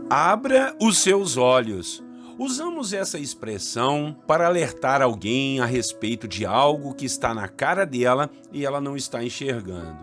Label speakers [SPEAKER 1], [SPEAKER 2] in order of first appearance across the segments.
[SPEAKER 1] Abra os seus olhos. Usamos essa expressão para alertar alguém a respeito de algo que está na cara dela e ela não está enxergando.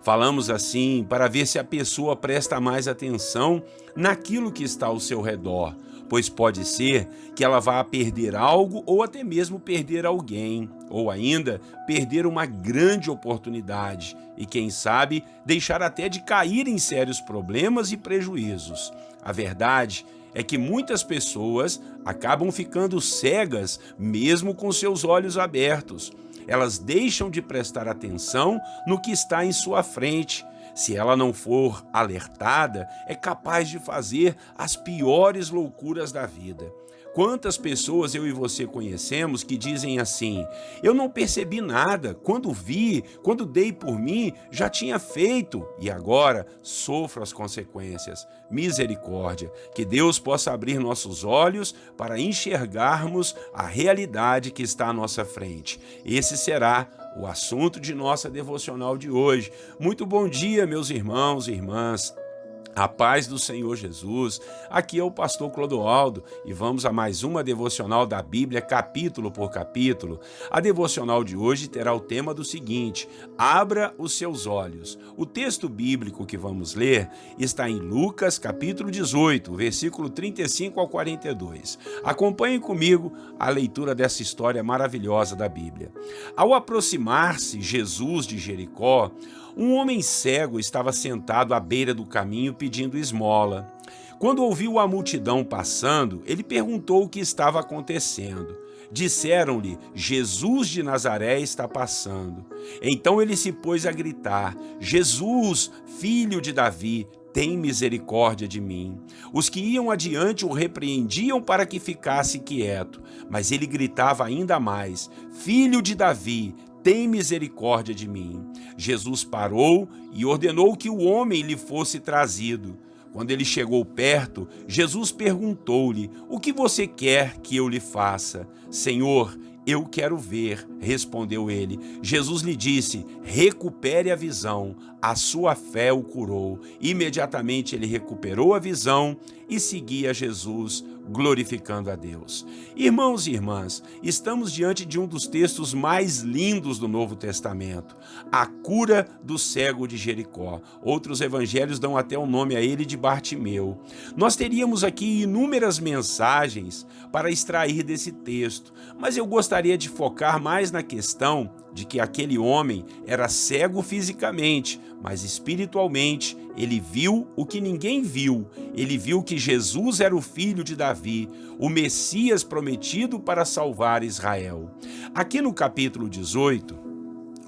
[SPEAKER 1] Falamos assim para ver se a pessoa presta mais atenção naquilo que está ao seu redor, pois pode ser que ela vá perder algo ou até mesmo perder alguém, ou ainda perder uma grande oportunidade e, quem sabe, deixar até de cair em sérios problemas e prejuízos. A verdade é que muitas pessoas acabam ficando cegas mesmo com seus olhos abertos. Elas deixam de prestar atenção no que está em sua frente. Se ela não for alertada, é capaz de fazer as piores loucuras da vida. Quantas pessoas eu e você conhecemos que dizem assim: eu não percebi nada, quando vi, quando dei por mim, já tinha feito e agora sofro as consequências. Misericórdia, que Deus possa abrir nossos olhos para enxergarmos a realidade que está à nossa frente. Esse será o assunto de nossa devocional de hoje. Muito bom dia, meus irmãos e irmãs. A paz do Senhor Jesus. Aqui é o pastor Clodoaldo e vamos a mais uma devocional da Bíblia, capítulo por capítulo. A devocional de hoje terá o tema do seguinte: abra os seus olhos. O texto bíblico que vamos ler está em Lucas, capítulo 18, versículo 35 ao 42. Acompanhem comigo a leitura dessa história maravilhosa da Bíblia. Ao aproximar-se Jesus de Jericó, um homem cego estava sentado à beira do caminho pedindo esmola. Quando ouviu a multidão passando, ele perguntou o que estava acontecendo. Disseram-lhe: Jesus de Nazaré está passando. Então ele se pôs a gritar: Jesus, filho de Davi, tem misericórdia de mim. Os que iam adiante o repreendiam para que ficasse quieto, mas ele gritava ainda mais: Filho de Davi, tem misericórdia de mim. Jesus parou e ordenou que o homem lhe fosse trazido. Quando ele chegou perto, Jesus perguntou-lhe: O que você quer que eu lhe faça? Senhor, eu quero ver, respondeu ele. Jesus lhe disse: recupere a visão, a sua fé o curou. Imediatamente ele recuperou a visão e seguia Jesus, glorificando a Deus. Irmãos e irmãs, estamos diante de um dos textos mais lindos do Novo Testamento, a cura do cego de Jericó. Outros evangelhos dão até o nome a ele de Bartimeu. Nós teríamos aqui inúmeras mensagens para extrair desse texto, mas eu gostaria de focar mais na questão de que aquele homem era cego fisicamente, mas espiritualmente ele viu o que ninguém viu. Ele viu que Jesus era o filho de Davi, o Messias prometido para salvar Israel. Aqui no capítulo 18,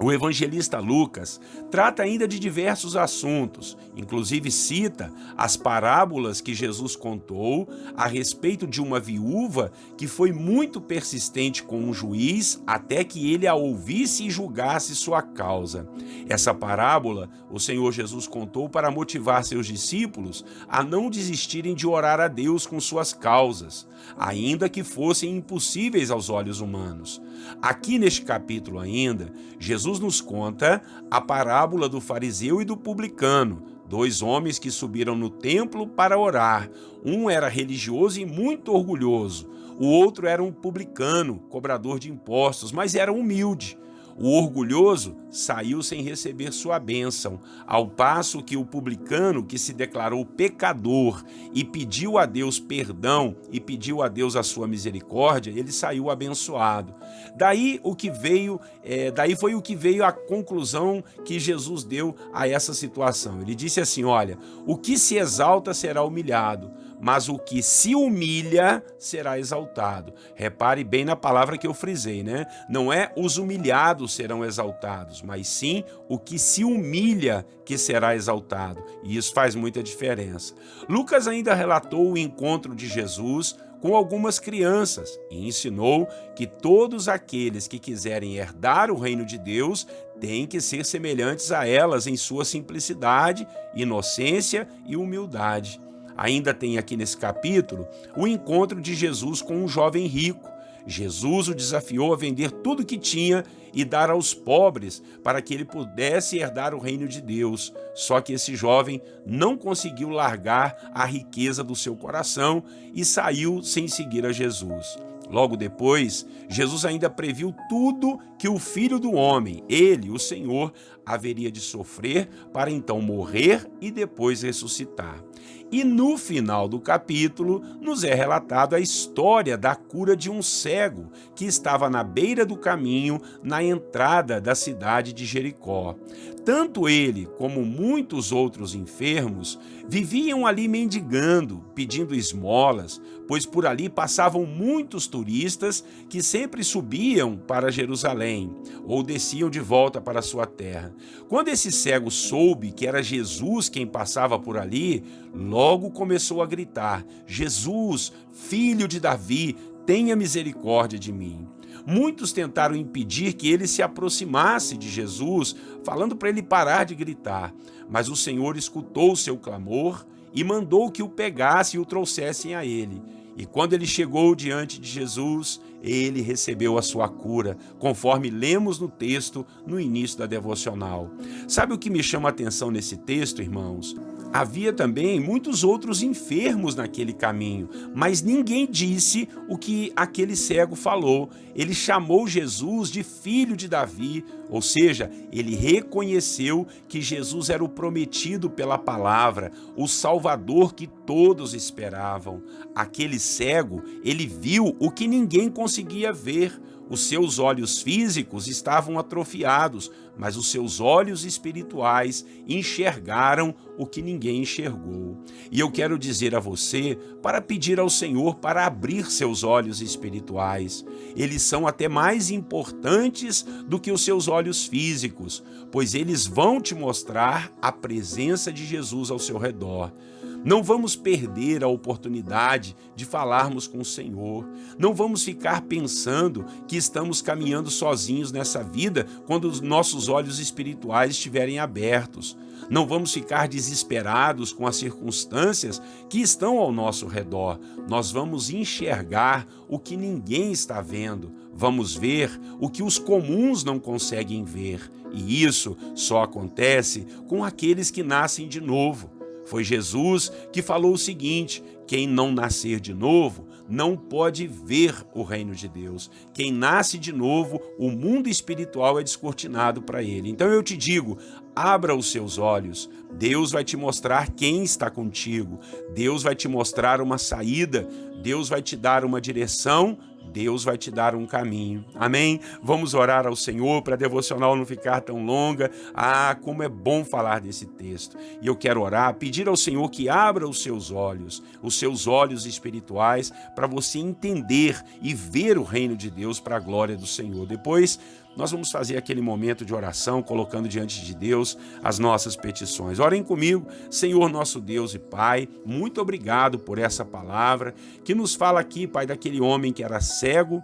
[SPEAKER 1] o evangelista Lucas trata ainda de diversos assuntos, inclusive cita as parábolas que Jesus contou a respeito de uma viúva que foi muito persistente com um juiz até que ele a ouvisse e julgasse sua causa. Essa parábola o Senhor Jesus contou para motivar seus discípulos a não desistirem de orar a Deus com suas causas, ainda que fossem impossíveis aos olhos humanos. Aqui neste capítulo ainda, Jesus nos conta a parábola do fariseu e do publicano, dois homens que subiram no templo para orar. Um era religioso e muito orgulhoso, o outro era um publicano, cobrador de impostos, mas era humilde. O orgulhoso saiu sem receber sua bênção, ao passo que o publicano, que se declarou pecador e pediu a Deus perdão e pediu a Deus a sua misericórdia, ele saiu abençoado. Daí foi o que veio a conclusão que Jesus deu a essa situação. Ele disse assim: olha, o que se exalta será humilhado, mas o que se humilha será exaltado. Repare bem na palavra que eu frisei, né? Não é os humilhados serão exaltados, mas sim o que se humilha que será exaltado. E isso faz muita diferença. Lucas ainda relatou o encontro de Jesus com algumas crianças e ensinou que todos aqueles que quiserem herdar o reino de Deus têm que ser semelhantes a elas em sua simplicidade, inocência e humildade. Ainda tem aqui nesse capítulo o encontro de Jesus com um jovem rico. Jesus o desafiou a vender tudo que tinha e dar aos pobres para que ele pudesse herdar o reino de Deus. Só que esse jovem não conseguiu largar a riqueza do seu coração e saiu sem seguir a Jesus. Logo depois, Jesus ainda previu tudo que o Filho do Homem, ele, o Senhor, haveria de sofrer para então morrer e depois ressuscitar. E no final do capítulo, nos é relatado a história da cura de um cego que estava na beira do caminho, na entrada da cidade de Jericó. Tanto ele como muitos outros enfermos viviam ali mendigando, pedindo esmolas, pois por ali passavam muitos turistas que sempre subiam para Jerusalém ou desciam de volta para sua terra. Quando esse cego soube que era Jesus quem passava por ali, logo começou a gritar: Jesus, filho de Davi, tenha misericórdia de mim. Muitos tentaram impedir que ele se aproximasse de Jesus, falando para ele parar de gritar, mas o Senhor escutou o seu clamor e mandou que o pegassem e o trouxessem a ele. E quando ele chegou diante de Jesus, ele recebeu a sua cura, conforme lemos no texto no início da devocional. Sabe o que me chama a atenção nesse texto, irmãos? Havia também muitos outros enfermos naquele caminho, mas ninguém disse o que aquele cego falou. Ele chamou Jesus de filho de Davi, ou seja, ele reconheceu que Jesus era o prometido pela palavra, o Salvador que todos esperavam. Aquele cego, ele viu o que ninguém conseguia ver. Os seus olhos físicos estavam atrofiados, mas os seus olhos espirituais enxergaram o que ninguém enxergou. E eu quero dizer a você para pedir ao Senhor para abrir seus olhos espirituais. Eles são até mais importantes do que os seus olhos físicos, pois eles vão te mostrar a presença de Jesus ao seu redor. Não vamos perder a oportunidade de falarmos com o Senhor. Não vamos ficar pensando que estamos caminhando sozinhos nessa vida quando os nossos olhos espirituais estiverem abertos. Não vamos ficar desesperados com as circunstâncias que estão ao nosso redor. Nós vamos enxergar o que ninguém está vendo. Vamos ver o que os comuns não conseguem ver. E isso só acontece com aqueles que nascem de novo. Foi Jesus que falou o seguinte: quem não nascer de novo não pode ver o reino de Deus. Quem nasce de novo, o mundo espiritual é descortinado para ele. Então eu te digo, abra os seus olhos. Deus vai te mostrar quem está contigo. Deus vai te mostrar uma saída. Deus vai te dar uma direção. Deus vai te dar um caminho. Amém? Vamos orar ao Senhor para a devocional não ficar tão longa. Ah, como é bom falar desse texto. E eu quero orar, pedir ao Senhor que abra os seus olhos espirituais, para você entender e ver o reino de Deus para a glória do Senhor. Depois, nós vamos fazer aquele momento de oração, colocando diante de Deus as nossas petições. Orem comigo. Senhor nosso Deus e Pai, muito obrigado por essa palavra que nos fala aqui, Pai, daquele homem que era cego,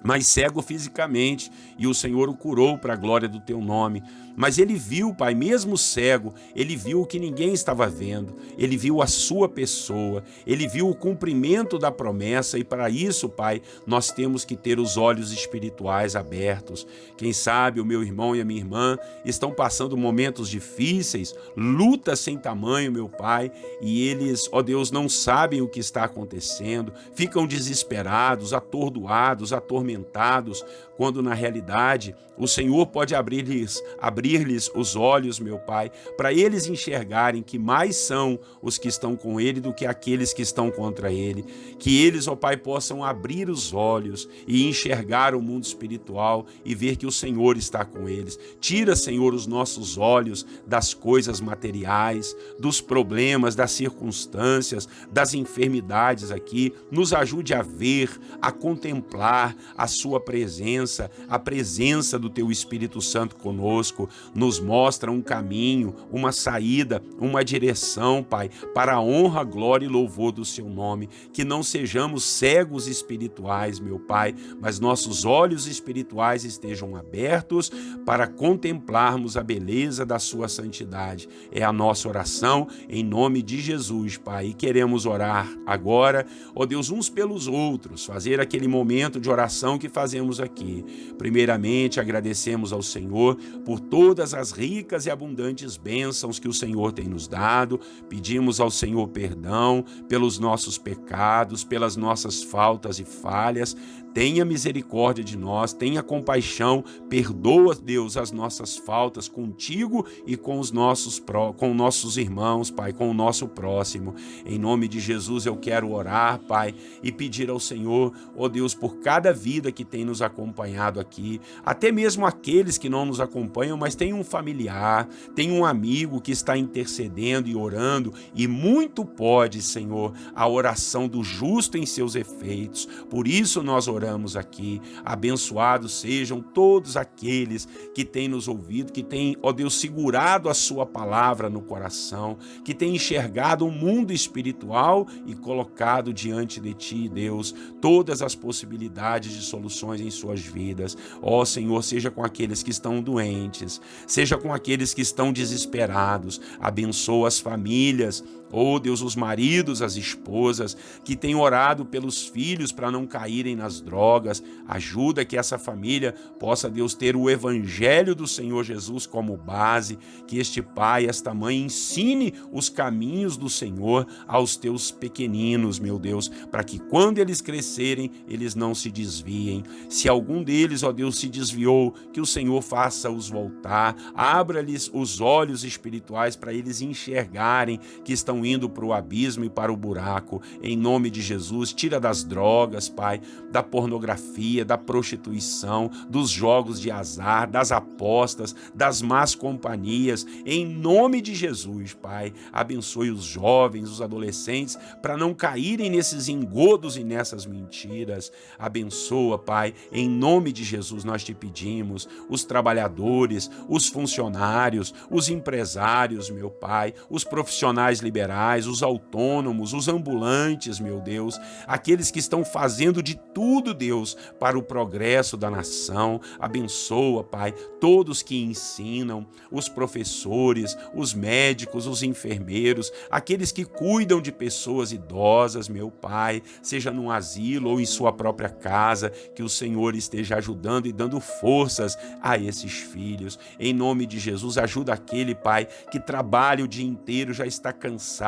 [SPEAKER 1] mas cego fisicamente, e o Senhor o curou para a glória do teu nome. Mas ele viu, Pai, mesmo cego, ele viu o que ninguém estava vendo, ele viu a sua pessoa, ele viu o cumprimento da promessa, e para isso, Pai, nós temos que ter os olhos espirituais abertos. Quem sabe o meu irmão e a minha irmã estão passando momentos difíceis, lutas sem tamanho, meu Pai, e eles, ó Deus, não sabem o que está acontecendo, ficam desesperados, atordoados, atormentados, quando na realidade o Senhor pode abrir-lhes os olhos, meu Pai, para eles enxergarem que mais são os que estão com Ele do que aqueles que estão contra Ele. Que eles, ó Pai, possam abrir os olhos e enxergar o mundo espiritual e ver que o Senhor está com eles. Tira, Senhor, os nossos olhos das coisas materiais, dos problemas, das circunstâncias, das enfermidades aqui. Nos ajude a ver, a contemplar, a sua presença, a presença do teu Espírito Santo conosco, nos mostra um caminho, uma saída, uma direção, Pai, para a honra, glória e louvor do seu nome. Que não sejamos cegos espirituais, meu Pai, mas nossos olhos espirituais estejam abertos para contemplarmos a beleza da sua santidade. É a nossa oração em nome de Jesus, Pai. E queremos orar agora, ó Deus, uns pelos outros, fazer aquele momento de oração que fazemos aqui. Primeiramente, agradecemos ao Senhor por todas as ricas e abundantes bênçãos que o Senhor tem nos dado. Pedimos ao Senhor perdão pelos nossos pecados, pelas nossas faltas e falhas. Tenha misericórdia de nós, tenha compaixão, perdoa, Deus, as nossas faltas contigo e com os nossos irmãos, Pai, com o nosso próximo. Em nome de Jesus eu quero orar, Pai, e pedir ao Senhor, ó Deus, por cada vida que tem nos acompanhado aqui, até mesmo aqueles que não nos acompanham, mas tem um familiar, tem um amigo que está intercedendo e orando, e muito pode, Senhor, a oração do justo em seus efeitos. Por isso nós oramos aqui. Abençoados sejam todos aqueles que têm nos ouvido, que têm, ó Deus, segurado a sua palavra no coração, que têm enxergado o mundo espiritual e colocado diante de ti, Deus, todas as possibilidades de soluções em suas vidas. Ó Senhor, seja com aqueles que estão doentes, seja com aqueles que estão desesperados. Abençoa as famílias, ó Deus, os maridos, as esposas que têm orado pelos filhos para não caírem nas drogas. Ajuda que essa família possa, Deus, ter o evangelho do Senhor Jesus como base, que este pai, esta mãe ensine os caminhos do Senhor aos teus pequeninos, meu Deus, para que quando eles crescerem, eles não se desviem. Se algum deles, ó Deus, se desviou, que o Senhor faça-os voltar, abra-lhes os olhos espirituais para eles enxergarem que estão indo para o abismo e para o buraco. Em nome de Jesus, tira das drogas, Pai, da pornografia, da prostituição, dos jogos de azar, das apostas, das más companhias. Em nome de Jesus, Pai, abençoe os jovens, os adolescentes, para não caírem nesses engodos e nessas mentiras. Abençoa, Pai, em nome de Jesus nós te pedimos, os trabalhadores, os funcionários, os empresários, meu Pai, os profissionais liberais, os autônomos, os ambulantes, meu Deus, aqueles que estão fazendo de tudo, Deus, para o progresso da nação. Abençoa, Pai, todos que ensinam, os professores, os médicos, os enfermeiros, aqueles que cuidam de pessoas idosas, meu Pai, seja num asilo ou em sua própria casa, que o Senhor esteja ajudando e dando forças a esses filhos. Em nome de Jesus, ajuda aquele, Pai, que trabalha o dia inteiro, já está cansado,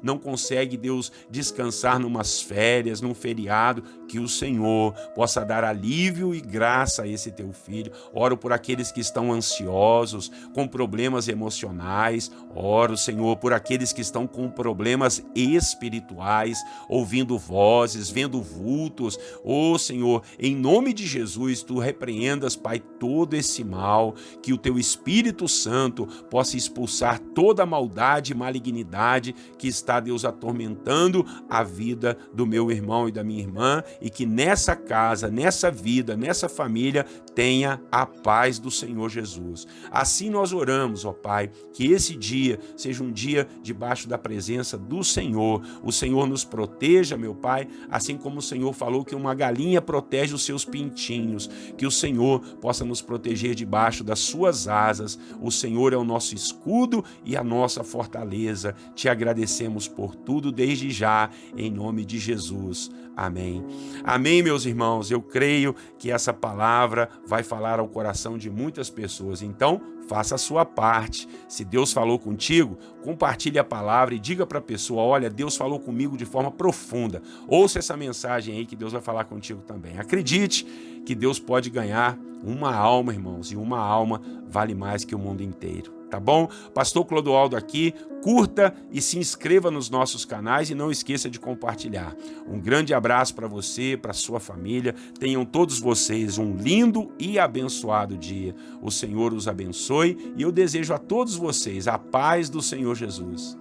[SPEAKER 1] não consegue, Deus, descansar numas férias, num feriado, que o Senhor possa dar alívio e graça a esse teu filho. Oro por aqueles que estão ansiosos, com problemas emocionais. Oro, Senhor, por aqueles que estão com problemas espirituais, ouvindo vozes, vendo vultos. Ô Senhor, em nome de Jesus, tu repreendas, Pai, todo esse mal, que o teu Espírito Santo possa expulsar toda a maldade e malignidade que está, Deus, atormentando a vida do meu irmão e da minha irmã, e que nessa casa, nessa vida, nessa família, tenha a paz do Senhor Jesus. Assim nós oramos, ó Pai, que esse dia seja um dia debaixo da presença do Senhor. O Senhor nos proteja, meu Pai, assim como o Senhor falou que uma galinha protege os seus pintinhos, que o Senhor possa nos proteger debaixo das suas asas. O Senhor é o nosso escudo e a nossa fortaleza. Te agradecemos por tudo desde já, em nome de Jesus. Amém. Amém, meus irmãos. Eu creio que essa palavra vai falar ao coração de muitas pessoas. Então, faça a sua parte. Se Deus falou contigo, compartilhe a palavra e diga para a pessoa: olha, Deus falou comigo de forma profunda. Ouça essa mensagem aí que Deus vai falar contigo também. Acredite que Deus pode ganhar uma alma, irmãos, e uma alma vale mais que o mundo inteiro. Tá bom? Pastor Clodoaldo aqui. Curta e se inscreva nos nossos canais e não esqueça de compartilhar. Um grande abraço para você, para sua família. Tenham todos vocês um lindo e abençoado dia. O Senhor os abençoe e eu desejo a todos vocês a paz do Senhor Jesus.